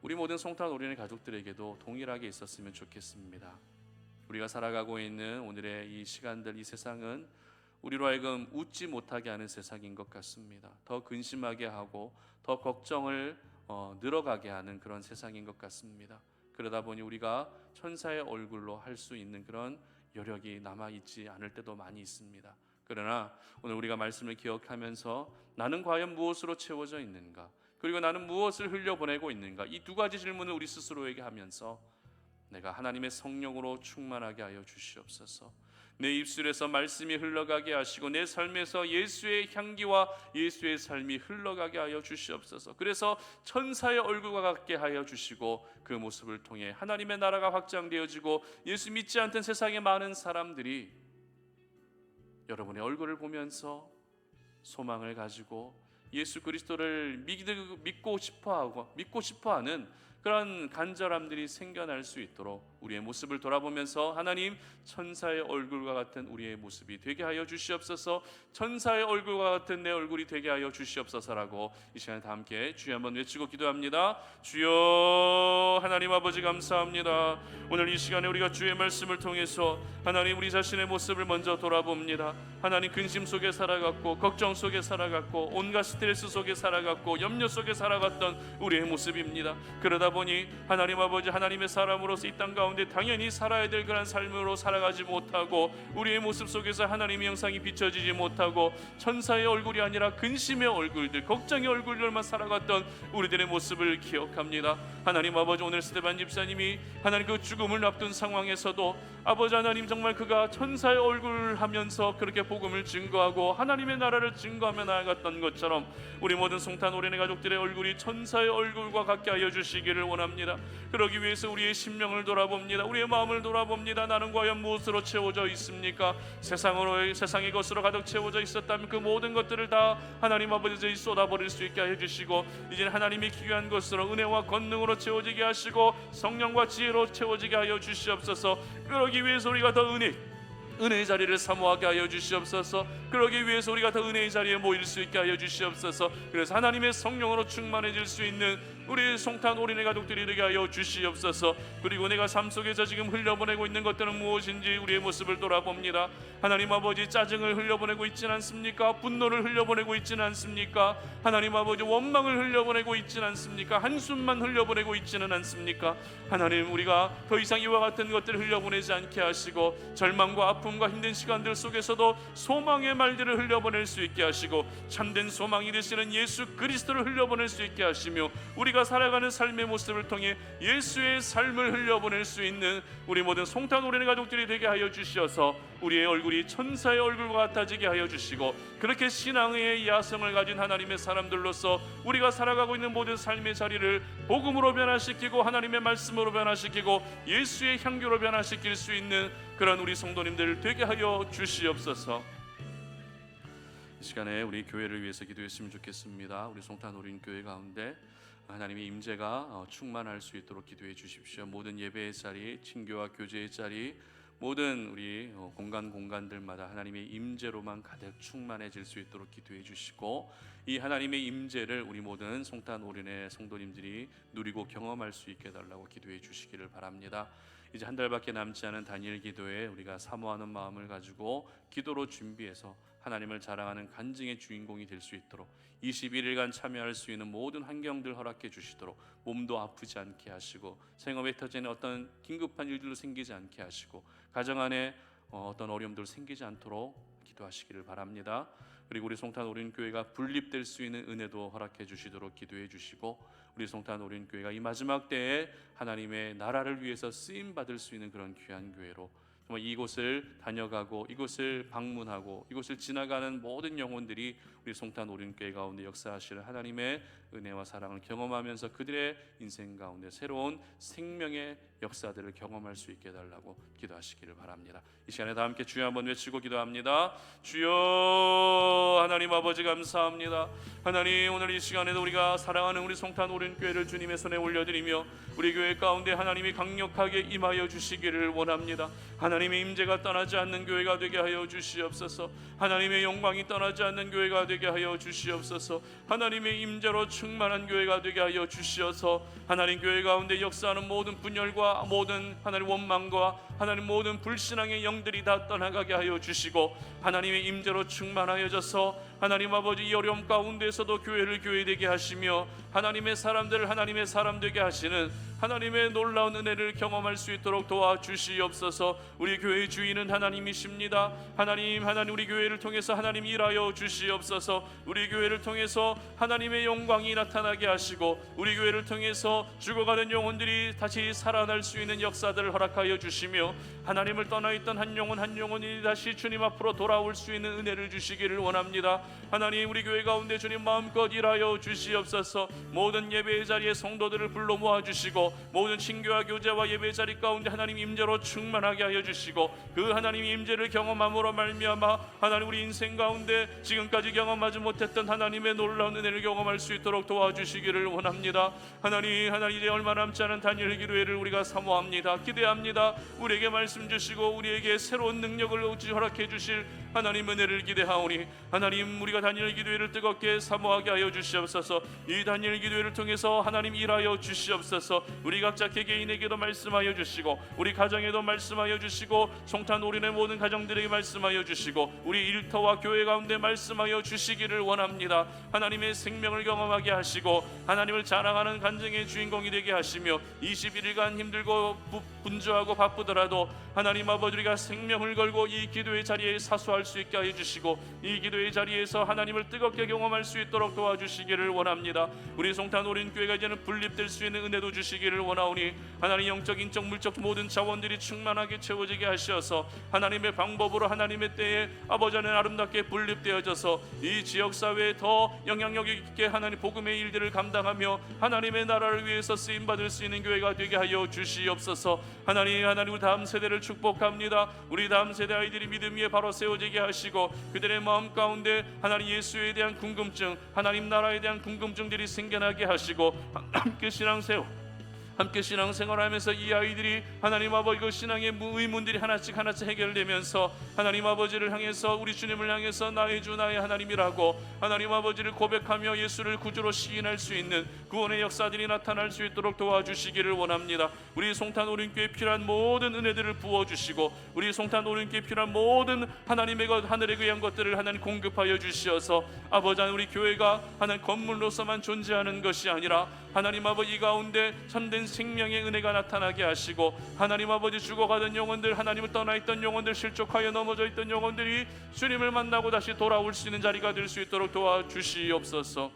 우리 모든 송탄 오리는 가족들에게도 동일하게 있었으면 좋겠습니다. 우리가 살아가고 있는 오늘의 이 시간들, 이 세상은 우리로 하여금 웃지 못하게 하는 세상인 것 같습니다. 더 근심하게 하고 더 걱정을 늘어가게 하는 그런 세상인 것 같습니다. 그러다 보니 우리가 천사의 얼굴로 할 수 있는 그런 여력이 남아있지 않을 때도 많이 있습니다. 그러나 오늘 우리가 말씀을 기억하면서 나는 과연 무엇으로 채워져 있는가, 그리고 나는 무엇을 흘려보내고 있는가, 이 두 가지 질문을 우리 스스로에게 하면서 내가 하나님의 성령으로 충만하게 하여 주시옵소서. 내 입술에서 말씀이 흘러가게 하시고 내 삶에서 예수의 향기와 예수의 삶이 흘러가게 하여 주시옵소서. 그래서 천사의 얼굴과 같게 하여 주시고 그 모습을 통해 하나님의 나라가 확장되어지고 예수 믿지 않던 세상의 많은 사람들이 여러분의 얼굴을 보면서 소망을 가지고 예수 그리스도를 믿고 싶어하는 그런 간절함들이 생겨날 수 있도록 우리의 모습을 돌아보면서 하나님, 천사의 얼굴과 같은 우리의 모습이 되게 하여 주시옵소서. 천사의 얼굴과 같은 내 얼굴이 되게 하여 주시옵소서라고 이 시간에 다 함께 주여 한번 외치고 기도합니다. 주여, 하나님 아버지 감사합니다. 오늘 이 시간에 우리가 주의 말씀을 통해서 하나님, 우리 자신의 모습을 먼저 돌아봅니다. 하나님, 근심 속에 살아갔고 걱정 속에 살아갔고 온갖 스트레스 속에 살아갔고 염려 속에 살아갔던 우리의 모습입니다. 그러다 보니 하나님 아버지, 하나님의 사람으로서 이 땅 가운데 당연히 살아야 될 그런 삶으로 살아가지 못하고 우리의 모습 속에서 하나님의 형상이 비춰지지 못하고 천사의 얼굴이 아니라 근심의 얼굴들, 걱정의 얼굴들만 살아갔던 우리들의 모습을 기억합니다. 하나님 아버지, 오늘 스테반 집사님이 하나님 그 죽음을 앞둔 상황에서도 아버지 하나님, 정말 그가 천사의 얼굴 하면서 그렇게 복음을 증거하고 하나님의 나라를 증거하며 나아갔던 것처럼 우리 모든 송탄 오래내 가족들의 얼굴이 천사의 얼굴과 같게 하여 주시기를 원합니다. 그러기 위해서 우리의 심령을 돌아봅니다. 우리의 마음을 돌아봅니다. 나는 과연 무엇으로 채워져 있습니까? 세상의 것으로 가득 채워져 있었다면 그 모든 것들을 다 하나님 아버지에 쏟아버릴 수 있게 하여 주시고 이제는 하나님의 귀한 것으로 은혜와 권능으로 채워지게 하시고 성령과 지혜로 채워지게 하여 주시옵소서. 그러기 위해서 우리가 더 은혜의 자리를 사모하게 하여 주시옵소서. 그러기 위해서 우리가 더 은혜의 자리에 모일 수 있게 하여 주시옵소서. 그래서 하나님의 성령으로 충만해질 수 있는 우리 송탄 오리네 가족들이 되게 하여 주시옵소서. 그리고 내가 삶 속에서 지금 흘려보내고 있는 것들은 무엇인지 우리의 모습을 돌아봅니다. 하나님 아버지, 짜증을 흘려보내고 있지는 않습니까? 분노를 흘려보내고 있지는 않습니까? 하나님 아버지, 원망을 흘려보내고 있지는 않습니까? 한숨만 흘려보내고 있지는 않습니까? 하나님, 우리가 더 이상 이와 같은 것들을 흘려보내지 않게 하시고 절망과 아픔과 힘든 시간들 속에서도 소망의 말들을 흘려보낼 수 있게 하시고 참된 소망이 되시는 예수 그리스도를 흘려보낼 수 있게 하시며 우리가 살아가는 삶의 모습을 통해 예수의 삶을 흘려보낼 수 있는 우리 모든 송탄 오래내 가족들이 되게 하여 주시어서 우리의 얼굴이 천사의 얼굴과 같아지게 하여 주시고 그렇게 신앙의 야성을 가진 하나님의 사람들로서 우리가 살아가고 있는 모든 삶의 자리를 복음으로 변화시키고 하나님의 말씀으로 변화시키고 예수의 향기로 변화시킬 수 있는 그런 우리 성도님들 되게 하여 주시옵소서. 이 시간에 우리 교회를 위해서 기도했으면 좋겠습니다. 우리 송탄 오린 교회 가운데 하나님의 임재가 충만할 수 있도록 기도해 주십시오. 모든 예배의 자리, 친교와 교제의 자리, 모든 우리 공간들마다 하나님의 임재로만 가득 충만해질 수 있도록 기도해 주시고 이 하나님의 임재를 우리 모든 송탄 오린의 성도님들이 누리고 경험할 수 있게 해달라고 기도해 주시기를 바랍니다. 이제 한 달밖에 남지 않은 단일 기도에 우리가 사모하는 마음을 가지고 기도로 준비해서 하나님을 자랑하는 간증의 주인공이 될 수 있도록 21일간 참여할 수 있는 모든 환경들 허락해 주시도록, 몸도 아프지 않게 하시고 생업에 터지는 어떤 긴급한 일들도 생기지 않게 하시고 가정 안에 어떤 어려움들 생기지 않도록 기도하시기를 바랍니다. 그리고 우리 송탄 오륜교회가 분립될 수 있는 은혜도 허락해 주시도록 기도해 주시고, 우리 송탄 오륜교회가 이 마지막 때에 하나님의 나라를 위해서 쓰임 받을 수 있는 그런 귀한 교회로, 정말 이곳을 다녀가고 이곳을 방문하고 이곳을 지나가는 모든 영혼들이 우리 송탄 오륜교회 가운데 역사하시는 하나님의 은혜와 사랑을 경험하면서 그들의 인생 가운데 새로운 생명의 역사들을 경험할 수 있게 해달라고 기도하시기를 바랍니다. 이 시간에 다 함께 주여 한번 외치고 기도합니다. 주여, 하나님 아버지 감사합니다. 하나님, 오늘 이 시간에도 우리가 사랑하는 우리 송탄 오륜교회를 주님의 손에 올려드리며 우리 교회 가운데 하나님이 강력하게 임하여 주시기를 원합니다. 하나님의 임재가 떠나지 않는 교회가 되게 하여 주시옵소서. 하나님의 영광이 떠나지 않는 교회가 되게 하여 주시옵소서. 하나님의 임재로 충만한 교회가 되게 하여 주시어서 하나님 교회 가운데 역사하는 모든 분열과 모든 하나님 원망과 하나님 모든 불신앙의 영들이 다 떠나가게 하여 주시고 하나님의 임재로 충만하여져서 하나님 아버지 이 어려움 가운데서도 교회를 교회되게 하시며 하나님의 사람들을 하나님의 사람 되게 하시는 하나님의 놀라운 은혜를 경험할 수 있도록 도와주시옵소서. 우리 교회의 주인은 하나님이십니다. 하나님 우리 교회를 통해서 하나님 일하여 주시옵소서. 우리 교회를 통해서 하나님의 영광이 나타나게 하시고 우리 교회를 통해서 죽어가는 영혼들이 다시 살아날 수 있는 역사들을 허락하여 주시며 하나님을 떠나 있던 한 영혼이 다시 주님 앞으로 돌아올 수 있는 은혜를 주시기를 원합니다. 하나님, 우리 교회 가운데 주님 마음껏 일하여 주시옵소서. 모든 예배의 자리에 성도들을 불러 모아 주시고 모든 친교와 교제와 예배 자리 가운데 하나님 임재로 충만하게 하여 주시고 그 하나님 임재를 경험함으로 말미암아 하나님 우리 인생 가운데 지금까지 경험하지 못했던 하나님의 놀라운 은혜를 경험할 수 있도록 도와주시기를 원합니다. 하나님 이제 얼마 남지 않은 단일 기도회를 우리가 사모합니다. 기대합니다. 우리에게 말씀 주시고 우리에게 새로운 능력을 허락해 주실 하나님 은혜를 기대하오니 하나님, 우리가 단일 기도회를 뜨겁게 사모하게 하여 주시옵소서. 이 단일 기도회를 통해서 하나님 일하여 주시옵소서. 우리 각자 개개인에게도 말씀하여 주시고 우리 가정에도 말씀하여 주시고 송탄 오륜의 모든 가정들에게 말씀하여 주시고 우리 일터와 교회 가운데 말씀하여 주시기를 원합니다. 하나님의 생명을 경험하게 하시고 하나님을 자랑하는 간증의 주인공이 되게 하시며 21일간 힘들고 분주하고 바쁘더라도 하나님 아버지, 우리가 생명을 걸고 이 기도의 자리에 사수할 수 있게 하여 주시고 이 기도의 자리에서 하나님을 뜨겁게 경험할 수 있도록 도와주시기를 원합니다. 우리 송탄 오륜교회가 이제는 분립될 수 있는 은혜도 주시기를 원하오니 하나님, 영적 인적 물적 모든 자원들이 충만하게 채워지게 하시어서 하나님의 방법으로 하나님의 때에 아버지는 아름답게 분립되어져서 이 지역사회에 더 영향력 있게 하나님 복음의 일들을 감당하며 하나님의 나라를 위해서 쓰임받을 수 있는 교회가 되게 하여 주시옵소서. 하나님 우리 다음 세대를 축복합니다. 우리 다음 세대 아이들이 믿음 위에 바로 세워지게 하시고 그들의 마음 가운데 하나님 예수에 대한 궁금증, 하나님 나라에 대한 궁금증들이 생겨나게 하시고 함께 신앙생활하면서 이 아이들이 하나님 아버지 그 신앙의 의문들이 하나씩 해결되면서 하나님 아버지를 향해서 우리 주님을 향해서 나의 주 나의 하나님이라고 하나님 아버지를 고백하며 예수를 구주로 시인할 수 있는 구원의 역사들이 나타날 수 있도록 도와주시기를 원합니다. 우리 송탄 오륜교회에 필요한 모든 은혜들을 부어주시고 우리 송탄 오륜교회에 필요한 모든 하나님의 것, 하늘에 귀한 것들을 하나님 공급하여 주시어서 아버지, 우리 교회가 하나님 건물로서만 존재하는 것이 아니라 하나님 아버지 이 가운데 참된 생명의 은혜가 나타나게 하시고 하나님 아버지 죽어가던 영혼들, 하나님을 떠나 있던 영혼들, 실족하여 넘어져 있던 영혼들이 주님을 만나고 다시 돌아올 수 있는 자리가 될 수 있도록 도와주시옵소서.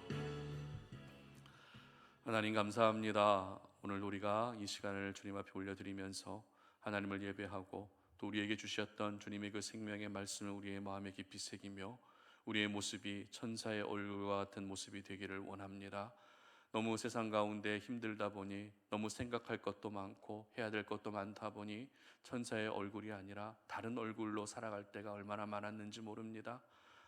하나님 감사합니다. 오늘 우리가 이 시간을 주님 앞에 올려드리면서 하나님을 예배하고 또 우리에게 주셨던 주님의 그 생명의 말씀을 우리의 마음에 깊이 새기며 우리의 모습이 천사의 얼굴과 같은 모습이 되기를 원합니다. 너무 세상 가운데 힘들다 보니 너무 생각할 것도 많고 해야 될 것도 많다 보니 천사의 얼굴이 아니라 다른 얼굴로 살아갈 때가 얼마나 많았는지 모릅니다.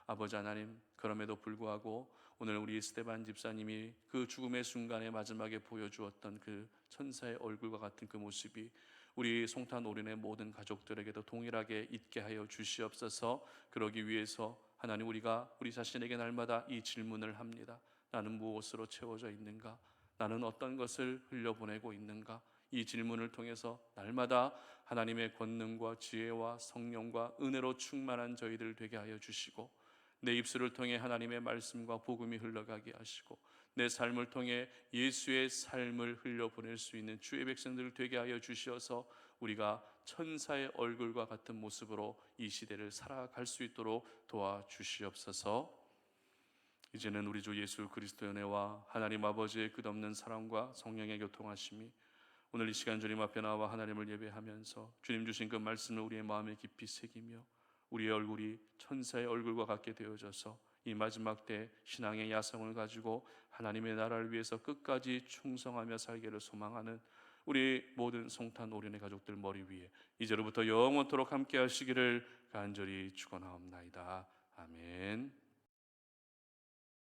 아버지 하나님, 그럼에도 불구하고 오늘 우리 스데반 집사님이 그 죽음의 순간에 마지막에 보여주었던 그 천사의 얼굴과 같은 그 모습이 우리 송탄 오륜의 모든 가족들에게도 동일하게 있게 하여 주시옵소서. 그러기 위해서 하나님, 우리가 우리 자신에게 날마다 이 질문을 합니다. 나는 무엇으로 채워져 있는가? 나는 어떤 것을 흘려보내고 있는가? 이 질문을 통해서 날마다 하나님의 권능과 지혜와 성령과 은혜로 충만한 저희들 되게 하여 주시고, 내 입술을 통해 하나님의 말씀과 복음이 흘러가게 하시고, 내 삶을 통해 예수의 삶을 흘려보낼 수 있는 주의 백성들 되게 하여 주시어서 우리가 천사의 얼굴과 같은 모습으로 이 시대를 살아갈 수 있도록 도와주시옵소서. 이제는 우리 주 예수 그리스도의 은혜와 하나님 아버지의 끝없는 사랑과 성령의 교통하심이 오늘 이 시간 주님 앞에 나와 하나님을 예배하면서 주님 주신 그 말씀을 우리의 마음에 깊이 새기며 우리의 얼굴이 천사의 얼굴과 같게 되어져서 이 마지막 때 신앙의 야성을 가지고 하나님의 나라를 위해서 끝까지 충성하며 살기를 소망하는 우리 모든 성탄 오륜의 가족들 머리 위에 이제로부터 영원토록 함께 하시기를 간절히 축원하옵나이다. 아멘.